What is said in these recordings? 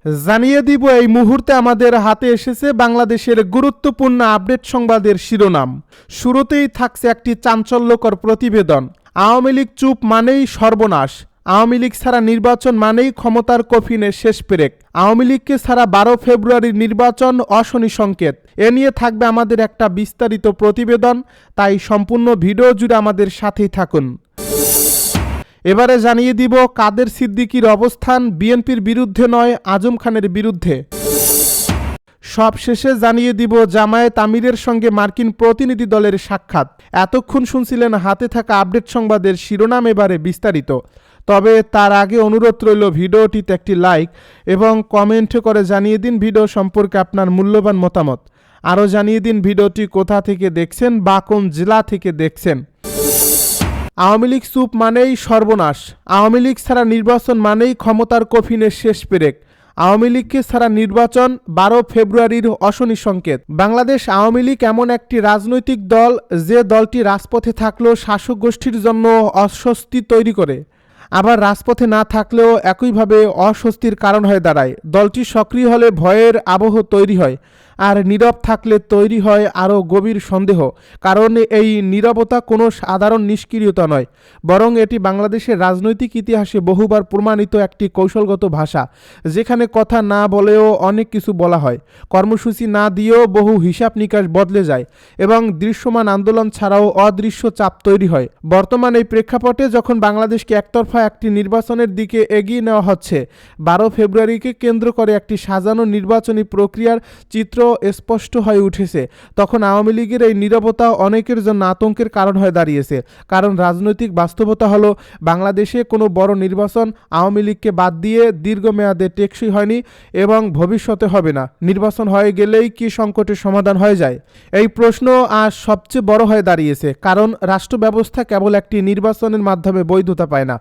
জানিয়ে দিব এই মুহূর্তে আমাদের হাতে এসেছে বাংলাদেশের গুরুত্বপূর্ণ আপডেট সংবাদের শিরোনাম। শুরুতেই থাকছে একটি চাঞ্চল্যকর প্রতিবেদন। আওয়ামী লীগ চুপ মানেই সর্বনাশ, আওয়ামী লীগ ছাড়া নির্বাচন মানেই ক্ষমতার কফিনের শেষ পেরেক, আওয়ামী লীগকে ছাড়া 12 ফেব্রুয়ারির নির্বাচন অশনি সংকেত। এ নিয়ে থাকবে আমাদের একটা বিস্তারিত প্রতিবেদন, তাই সম্পূর্ণ ভিডিও জুড়ে আমাদের সাথেই থাকুন। এবারে জানিয়ে দিব কাদের সিদ্দিকীর অবস্থান বিএনপির বিরুদ্ধে নয়, আজম খানের বিরুদ্ধে। সবশেষে জানিয়ে দিব জামায়াত আমিরের সঙ্গে মার্কিন প্রতিনিধি দলের সাক্ষাৎ। এতক্ষণ শুনছিলেন হাতে থাকা আপডেট সংবাদের শিরোনাম, এবারে বিস্তারিত। তবে তার আগে অনুরোধ রইল ভিডিওটিতে একটি লাইক এবং কমেন্ট করে জানিয়ে দিন ভিডিও সম্পর্কে আপনার মূল্যবান মতামত। আরও জানিয়ে দিন ভিডিওটি কোথা থেকে দেখছেন বা কোন জেলা থেকে দেখছেন। আওয়ামী লীগ চুপ মানেই সর্বনাশ, আওয়ামী লীগ ছাড়া নির্বাচন মানেই ক্ষমতার কফিনের শেষ পেরেক, আওয়ামী লীগকে ছাড়া নির্বাচন 12 ফেব্রুয়ারির অশনি সংকেত। বাংলাদেশ আওয়ামী লীগ এমন একটি রাজনৈতিক দল যে দলটি রাজপথে থাকলেও শাসক গোষ্ঠীর জন্য অস্বস্তি তৈরি করে, আবার রাজপথে না থাকলেও একইভাবে অস্বস্তির কারণ হয়ে দাঁড়ায়। দলটি সক্রিয় হলে ভয়ের আবহ তৈরি হয়, আর নীরব থাকলে তৈরি হয় আরও গভীর সন্দেহ। কারণ এই নীরবতা কোনো সাধারণ নিষ্ক্রিয়তা নয়, বরং এটি বাংলাদেশের রাজনৈতিক ইতিহাসে বহুবার প্রমাণিত একটি কৌশলগত ভাষা, যেখানে কথা না বলেও অনেক কিছু বলা হয়, কর্মসূচি না দিয়েও বহু হিসাব নিকাশ বদলে যায় এবং দৃশ্যমান আন্দোলন ছাড়াও অদৃশ্য চাপ তৈরি হয়। বর্তমান এই প্রেক্ষাপটে যখন বাংলাদেশকে একতরফা একটি নির্বাচনের দিকে এগিয়ে নেওয়া হচ্ছে, 12 ফেব্রুয়ারিকে কেন্দ্র করে একটি সাজানো নির্বাচনী প্রক্রিয়ার চিত্র স্পষ্ট হয়ে উঠেছে, তখন আওয়ামী লীগের এই নীরবতা অনেকের জন্য আতঙ্কের কারণ হয়ে দাঁড়িয়েছে। কারণ রাজনৈতিক বাস্তবতা হলো বাংলাদেশে কোনো বড় নির্বাচন আওয়ামী লীগকে বাদ দিয়ে দীর্ঘমেয়াদে টেকসই হয়নি এবং ভবিষ্যতে হবে না। নির্বাচন হয়ে গেলেই কি সংকটের সমাধান হয়ে যায়? এই প্রশ্ন আজ সবচেয়ে বড় হয়ে দাঁড়িয়েছে, কারণ রাষ্ট্র ব্যবস্থা কেবল একটি নির্বাচনের মাধ্যমে বৈধতা পায় না।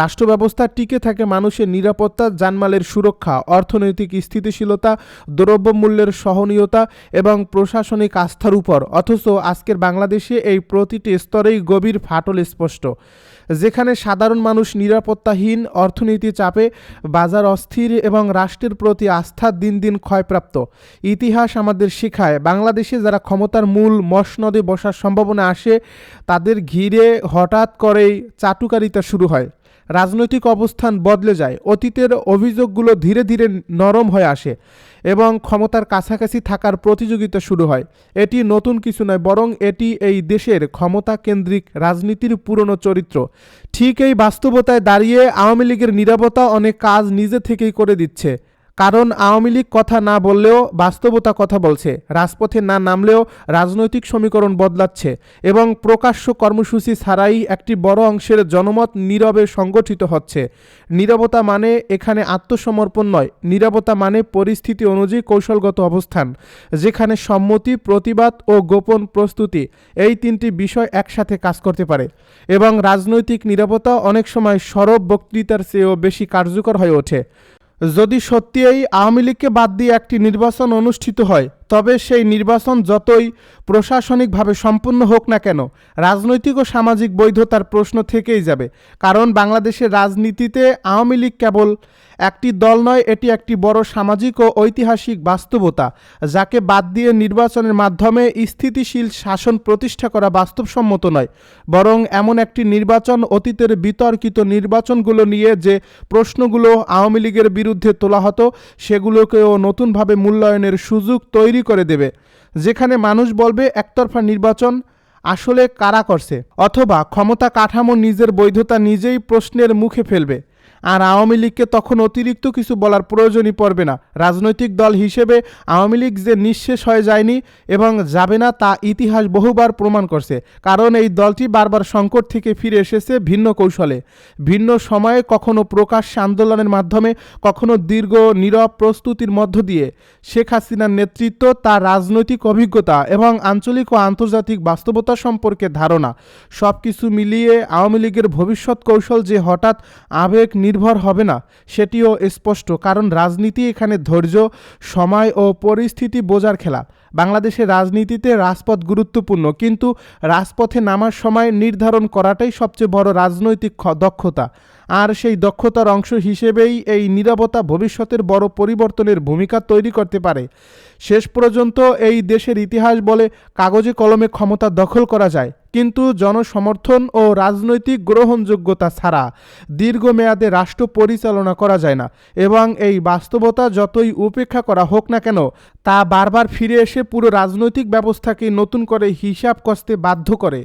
রাষ্ট্র ব্যবস্থা টিকে থাকে মানুষের নিরাপত্তা, জানমালের সুরক্ষা, অর্থনৈতিক স্থিতিশীলতা, দ্রব্যমূল্যের সহনীয়তা এবং প্রশাসনিক আস্থার উপর। অথচ আজকের বাংলাদেশে এই প্রতিটি স্তরেই গভীর ফাটল স্পষ্ট। যেখানে সাধারণ মানুষ নিরাপত্তাহীন, অর্থনীতি চাপে, বাজার অস্থির এবং রাষ্ট্রের প্রতি আস্থা দিন দিন ক্ষয়প্রাপ্ত। ইতিহাস আমাদের শেখায়, বাংলাদেশে যারা ক্ষমতার মূল মসনদে বসার সম্ভাবনা আসে, তাদের ঘিরে হঠাৎ করেই চাটুকারিতা শুরু হয়। রাজনৈতিক অবস্থান বদলে যায়, অতীতের অভিযোগগুলো ধীরে ধীরে নরম হয়ে আসে এবং ক্ষমতার কাছাকাছি থাকার প্রতিযোগিতা শুরু হয়। এটি নতুন কিছু নয়, বরং এটি এই দেশের ক্ষমতা কেন্দ্রিক রাজনীতির পুরনো চরিত্র। ঠিক এই বাস্তবতায় দাঁড়িয়ে আওয়ামী লীগের নীরবতা অনেক কাজ নিজে থেকেই করে দিচ্ছে। কারণ আওয়ামী লীগ কথা না বললেও বাস্তবতা কথা বলছে, রাজপথে না নামলেও রাজনৈতিক সমীকরণ বদলাচ্ছে এবং প্রকাশ্য কর্মসূচি ছাড়াই একটি বড় অংশের জনমত নীরবে সংগঠিত হচ্ছে। নীরবতা মানে এখানে আত্মসমর্পণ নয়, নীরবতা মানে পরিস্থিতি অনুযায়ী কৌশলগত অবস্থান, যেখানে সম্মতি, প্রতিবাদ ও গোপন প্রস্তুতি এই তিনটি বিষয় একসাথে কাজ করতে পারে এবং রাজনৈতিক নীরবতা অনেক সময় সরব বক্তৃতার চেয়েও বেশি কার্যকর হয়ে ওঠে। যদি সত্যিই আওয়ামী লীগকে বাদ দিয়ে একটি নির্বাচন অনুষ্ঠিত হয়, তবে সেই নির্বাচন যতই প্রশাসনিকভাবে সম্পূর্ণ হোক না কেন, রাজনৈতিক ও সামাজিক বৈধতার প্রশ্ন থেকেই যাবে। কারণ বাংলাদেশের রাজনীতিতে আওয়ামী লীগ কেবল একটি দল নয়, এটি একটি বড় সামাজিক ও ঐতিহাসিক বাস্তবতা, যাকে বাদ দিয়ে নির্বাচনের মাধ্যমে স্থিতিশীল শাসন প্রতিষ্ঠা করা বাস্তবসম্মত নয়। বরং এমন একটি নির্বাচন অতীতের বিতর্কিত নির্বাচনগুলো নিয়ে যে প্রশ্নগুলো আওয়ামী লীগের বিরুদ্ধে তোলা হতো, সেগুলোকেও নতুনভাবে মূল্যায়নের সুযোগ তৈরি করে দেবে। যেখানে মানুষ বলবে একতরফা নির্বাচন আসলে কারা করছে, অথবা ক্ষমতা কাঠামো নিজের বৈধতা নিজেই প্রশ্নের মুখে ফেলবে। আর আওয়ামী লীগকে তখন অতিরিক্ত কিছু বলার প্রয়োজনই পড়বে না। রাজনৈতিক দল হিসেবে আওয়ামী লীগ যে নিঃশেষ হয়ে যায়নি এবং যাবে না, তা ইতিহাস বহুবার প্রমাণ করছে। কারণ এই দলটি বারবার সংকট থেকে ফিরে এসেছে ভিন্ন কৌশলে, ভিন্ন সময়ে, কখনো প্রকাশ্যে আন্দোলনের মাধ্যমে, কখনো দীর্ঘ নীরব প্রস্তুতির মধ্য দিয়ে। শেখ হাসিনার নেতৃত্ব, তার রাজনৈতিক অভিজ্ঞতা এবং আঞ্চলিক ও আন্তর্জাতিক বাস্তবতা সম্পর্কে ধারণা, সব কিছু মিলিয়ে আওয়ামী লীগের ভবিষ্যৎ কৌশল যে হঠাৎ আবেগ নির্ভর হবে না, সেটিও স্পষ্ট। কারণ রাজনীতি এখানে ধৈর্য, সময় ও পরিস্থিতি বোঝার খেলা। বাংলাদেশের রাজনীতিতে রাজপথ গুরুত্বপূর্ণ, কিন্তু রাজপথে নামার সময় নির্ধারণ করাটাই সবচেয়ে বড় রাজনৈতিক দক্ষতা। আর সেই দক্ষতার অংশ হিসেবেই এই নীরবতা ভবিষ্যতের বড় পরিবর্তনের ভূমিকা তৈরি করতে পারে। শেষ পর্যন্ত এই দেশের ইতিহাস বলে কাগজে কলমে ক্ষমতা দখল করা যায়, কিন্তু জনসমর্থন ও রাজনৈতিক গ্রহণযোগ্যতা ছাড়া দীর্ঘমেয়াদে রাষ্ট্র পরিচালনা করা যায় না। এবং এই বাস্তবতা যতই উপেক্ষা করা হোক না কেন, তা বারবার ফিরে এসে পুরো রাজনৈতিক ব্যবস্থাকে নতুন করে হিসাব কষতে বাধ্য করে।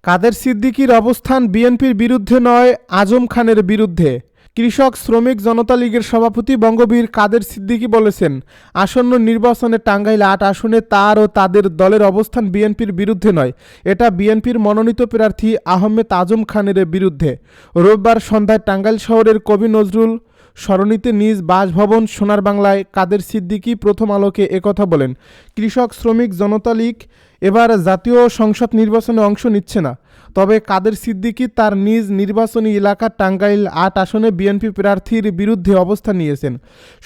কাদের সিদ্দিকীর অবস্থান বিএনপির বিরুদ্ধে নয়, আজম খানের বিরুদ্ধে। কৃষক শ্রমিক জনতা লীগের সভাপতি বঙ্গবীর কাদের সিদ্দিকী বলেছেন, আসন্ন নির্বাচনে টাঙ্গাইল ৮ আসনে তার ও তাদের দলের অবস্থান বিএনপির বিরুদ্ধে নয়, এটা বিএনপির মনোনীত প্রার্থী আহমেদ আজম খানের বিরুদ্ধে। রোববার সন্ধ্যায় টাঙ্গাইল শহরের কবি নজরুল সরণিতে নিজ বাসভবন সোনার বাংলায় কাদের সিদ্দিকী প্রথম আলোকে একথা বলেন। কৃষক শ্রমিক জনতা লীগ এবার জাতীয় সংসদ নির্বাচনে অংশ নিচ্ছে না, তবে কাদের সিদ্দিকী তার নিজ নির্বাচনী এলাকা টাঙ্গাইল ৮ আসনে বিএনপি প্রার্থীর বিরুদ্ধে অবস্থান নিয়েছেন।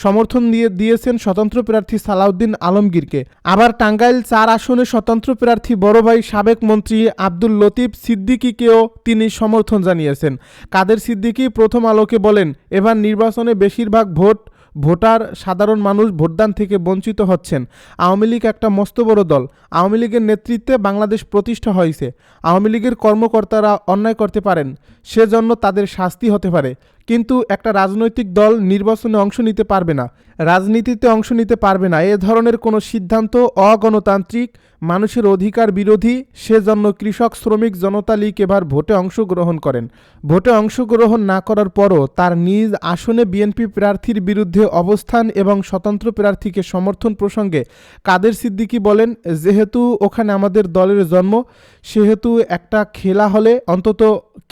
সমর্থন দিয়েছেন স্বতন্ত্র প্রার্থী সালাউদ্দিন আলমগীরকে। আবার টাঙ্গাইল ৪ আসনে স্বতন্ত্র প্রার্থী বড় ভাই সাবেক মন্ত্রী আব্দুল লতিফ সিদ্দিকীকেও তিনি সমর্থন জানিয়েছেন। কাদের সিদ্দিকী প্রথম আলোকে বলেন, এবার নির্বাচনে বেশিরভাগ ভোটার সাধারণ মানুষ ভোটদান থেকে বঞ্চিত হচ্ছেন। আওয়ামী লীগ একটা মস্ত বড় দল। আওয়ামী লীগের নেতৃত্বে বাংলাদেশ প্রতিষ্ঠা হয়েছে। আওয়ামী লীগের কর্মকর্তারা অন্যায় করতে পারেন, সেজন্য তাদের শাস্তি হতে পারে, কিন্তু একটা রাজনৈতিক দল নির্বাচনে অংশ নিতে পারবে না, রাজনীতিতে অংশ নিতে পারবে না। এ ধরনের কোনো সিদ্ধান্ত অগণতান্ত্রিক, মানুষের অধিকার বিরোধী। সেজন্য কৃষক শ্রমিক জনতা লীগ এবার ভোটে অংশগ্রহণ করেন। ভোটে অংশগ্রহণ না করার পরও তার নিজ আসনে বিএনপি প্রার্থীর বিরুদ্ধে অবস্থান এবং স্বতন্ত্র প্রার্থীকে সমর্থন প্রসঙ্গে কাদের সিদ্দিকী বলেন, যেহেতু ওখানে আমাদের দলের জন্ম, সেহেতু একটা খেলা হলে অন্তত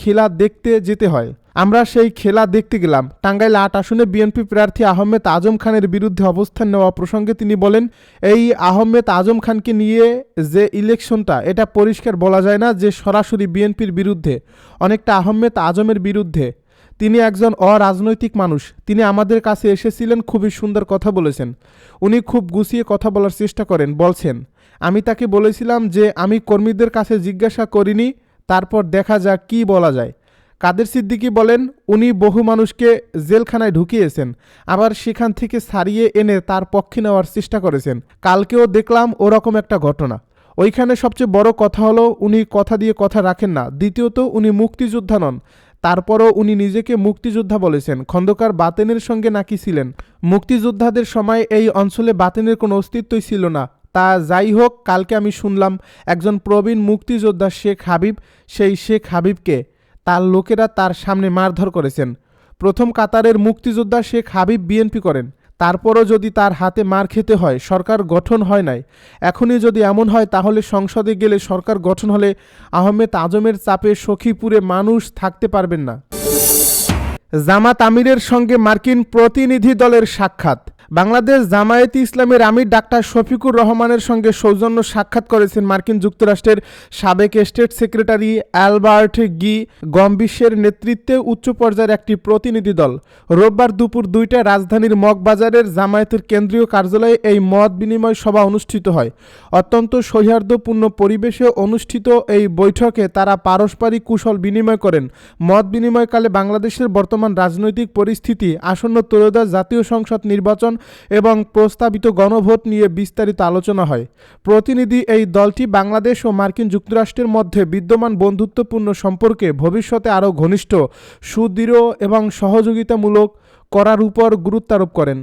খেলা দেখতে যেতে হয়। আমরা সেই খেলা দেখতে গেলাম। টাঙ্গাইল ৮ আসনে বিএনপি প্রার্থী আহমেদ আজম খানের বিরুদ্ধে অবস্থান নেওয়া প্রসঙ্গে তিনি বলেন, এই আহমেদ আজম খানকে নিয়ে যে ইলেকশনটা, এটা পরিষ্কার বলা যায় না যে সরাসরি বিএনপির বিরুদ্ধে, অনেকটা আহমেদ আজমের বিরুদ্ধে। তিনি একজন অরাজনৈতিক মানুষ। তিনি আমাদের কাছে এসেছিলেন, খুবই সুন্দর কথা বলেছেন। উনি খুব গুছিয়ে কথা বলার চেষ্টা বলছেন। আমি তাকে বলেছিলাম যে আমি কর্মীদের কাছে জিজ্ঞাসা করিনি, তারপর দেখা যাক কি বলা যায়। কাদের সিদ্দিকী বলেন, উনি বহু মানুষকে জেলখানায় ঢুকিয়েছেন, আবার সেখান থেকে ছাড়িয়ে এনে তার পক্ষে নেওয়ার চেষ্টা করেছেন। কালকেও দেখলাম ওরকম একটা ঘটনা। ওইখানে সবচেয়ে বড় কথা হলো, উনি কথা দিয়ে কথা রাখেন না। দ্বিতীয়ত, উনি মুক্তিযোদ্ধা নন। তারপরও উনি নিজেকে মুক্তিযোদ্ধা বলেছেন। খন্দকার বাতেনের সঙ্গে নাকি ছিলেন। মুক্তিযোদ্ধাদের সময় এই অঞ্চলে বাতেনের কোনো অস্তিত্বই ছিল না। তা যাই হোক, কালকে আমি শুনলাম একজন প্রবীণ মুক্তিযোদ্ধা শেখ হাবিব, সেই শেখ হাবিবকে তার লোকেরা তার সামনে মারধর করেছেন। প্রথম কাতারের মুক্তিযোদ্ধা শেখ হাবিব বিএনপি করেন, তারপরও যদি তার হাতে মার খেতে হয়, সরকার গঠন হয় নাই। এখনই যদি এমন হয়, তাহলে সংসদে গেলে সরকার গঠন হলে আহমেদ আজমের চাপে সখীপুরে মানুষ থাকতে পারবেন না। জামাত আমিরের সঙ্গে মার্কিন প্রতিনিধি দলের সাক্ষাৎ। বাংলাদেশ জামায়াতে ইসলামের আমির ডাক্তার শফিকুর রহমানের সঙ্গে সৌজন্য সাক্ষাৎ করেছেন মার্কিন যুক্তরাষ্ট্রের সাবেক স্টেট সেক্রেটারি অ্যালবার্ট গি গম্বিশের নেতৃত্বে উচ্চ পর্যায়ের একটি প্রতিনিধি দল। রোববার দুপুর 2টায় রাজধানীর মগবাজারের জামায়াতের কেন্দ্রীয় কার্যালয়ে এই মত বিনিময় সভা অনুষ্ঠিত হয়। অত্যন্ত সৌহার্দ্যপূর্ণ পরিবেশে অনুষ্ঠিত এই বৈঠকে তারা পারস্পরিক কুশল বিনিময় করেন। মত বিনিময়কালে বাংলাদেশের বর্তমান রাজনৈতিক পরিস্থিতি, আসন্ন ত্রয়োদশ জাতীয় সংসদ নির্বাচন এবং প্রস্তাবিত গণভোট নিয়ে বিস্তারিত আলোচনা হয়। প্রতিনিধি এই দলটি বাংলাদেশ ও মার্কিন যুক্তরাষ্ট্রের মধ্যে বিদ্যমান বন্ধুত্বপূর্ণ সম্পর্কে ভবিষ্যতে আরও ঘনিষ্ঠ, সুদৃঢ় এবং সহযোগিতামূলক করার উপর গুরুত্ব আরোপ করেন।